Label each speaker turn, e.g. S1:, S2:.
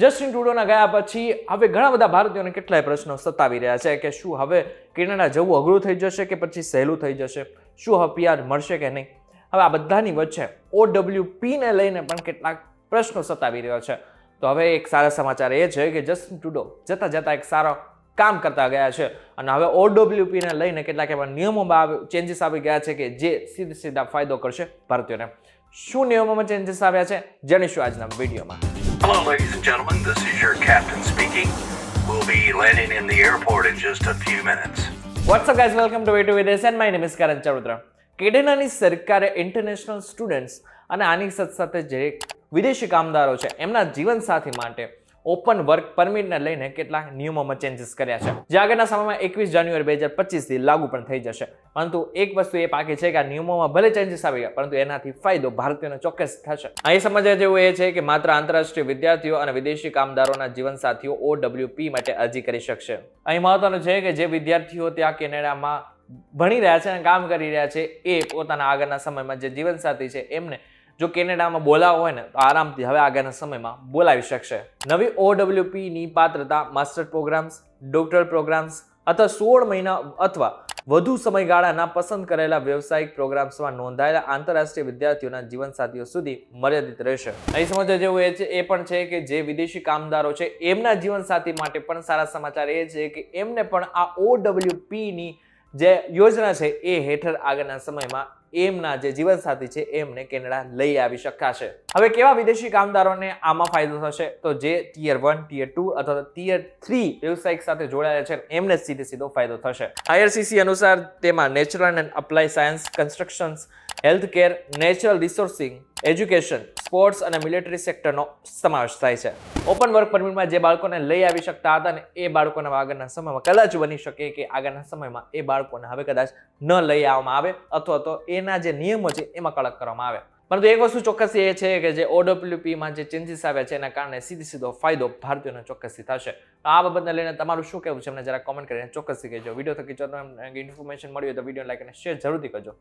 S1: Justin ટ્રુડોના ગયા પછી હવે ઘણા બધા ભારતીયોને કેટલાય પ્રશ્નો સતાવી રહ્યા છે કે શું હવે કેનેડા જવું અઘરું થઈ જશે કે પછી સહેલું થઈ જશે, શું હવે PR મળશે કે નહીં. હવે આ બધાની વચ્ચે OWP ને લઈને પણ કેટલાક પ્રશ્નો સતાવી રહ્યો છે. તો હવે એક સારા સમાચાર એ છે કે જસ્ટિન ટ્રુડો જતા જતા એક સારો કામ કરતા ગયા છે અને હવે OWP ને લઈને કેટલાક એવા નિયમોમાં ચેન્જીસ આવી ગયા છે કે જે સીધા ફાયદો કરશે ભારતીયોને. શું નિયમોમાં ચેન્જીસ આવ્યા છે જાણીશું આજના વિડીયોમાં.
S2: Hello, ladies and gentlemen. This is your captain speaking. We'll be landing in the airport in just a few minutes.
S1: What's up, guys? Welcome to Way to Videsh, and my name is Karan Chaudhary. કેનેડાની સરકારે international students અને આની સાથે જે વિદેશી કામદારો છે એમના જીવનસાથી માટે ઓપન વર્ક પરમિટને લઈને કેટલાક નિયમોમાં ચેન્જીસ કર્યા છે, જે આગળના સમયમાં 21 જાન્યુઆરી 2025 થી લાગુ પણ થઈ જશે. પરંતુ એક વસ્તુ એ પાકી છે કે આ નિયમોમાં ભલે ચેન્જીસ આવી ગયા, પરંતુ એનાથી ફાયદો ભારતીયોને ચોક્કસ થશે. અહીં સમજવા જેવું એ છે કે માત્ર આંતરરાષ્ટ્રીય વિદ્યાર્થીઓ અને વિદેશી કામદારોના જીવનસાથીઓ OWP માટે અરજી કરી શકશે. અહીં મહત્વનું છે કે જે વિદ્યાર્થીઓ ત્યાં કેનેડામાં ભણી રહ્યા છે અને કામ કરી રહ્યા છે એ પોતાના આગળના સમયમાં જે જીવનસાથી છે એમને જો કેનેડામાં બોલાવો હોય ને તો આરામથી હવે આગળના સમયમાં બોલાવી શકશે. નવી OWP ની પાત્રતા માસ્ટર પ્રોગ્રામ્સ, ડોક્ટર પ્રોગ્રામ્સ અથવા 16 મહિના અથવા વધુ સમયગાળાના પસંદ કરેલા વ્યવસાયિક પ્રોગ્રામ્સમાં નોંધાયેલા આંતરરાષ્ટ્રીય વિદ્યાર્થીઓના જીવનસાથીઓ સુધી મર્યાદિત રહેશે. અહીં સમજવા જેવું એ પણ છે કે જે વિદેશી કામદારો છે એમના જીવનસાથી માટે પણ સારા સમાચાર એ છે કે એમને પણ આ OWP ની જે યોજના છે એ હેઠળ આગળના સમયમાં એમના જે જીવનસાથી છે એમને કેનેડા લઈ આવી શકાશે. હવે કેવા વિદેશી કામદારોને આમાં ફાયદો થશે? તો જે ટિયર 1, ટિયર 2 અથવા ટિયર 3 વ્યવસાયિક સાથે જોડાયેલા છે એમને સીધો ફાયદો થશે. IRCC અનુસાર તેમાં natural and apply science, constructions, health care, natural resourcing, education, sports અને મિલિટરી સેક્ટરનો સમાવેશ થાય છે. ઓપન વર્ક પરમિટમાં જે બાળકોને લઈ આવી શકતા હતા ને એ બાળકોને આગળના સમયમાં કદાચ બની શકે કે આગળના સમયમાં એ બાળકોને હવે કદાચ ન લઈ આવવામાં આવે અથવા તો એના જે નિયમો છે એમાં કડક કરવામાં આવે. પરંતુ એક વસ્તુ ચોક્કસ એ છે કે જે OWPમાં જે ચેન્જીસ આવ્યા છે એના કારણે સીધો ફાયદો ભારતીયોને ચોક્કસથી થશે. આ બાબતને લઈને તમારું શું કહેવું છે એમને જરા કોમેન્ટ કરીને ચોક્કસથી કહેજો. વિડીયો થકી જો તમને ઇન્ફોર્મેશન મળી હોય તો વિડીયો લાઈક અને શેર જરૂરથી કરજો.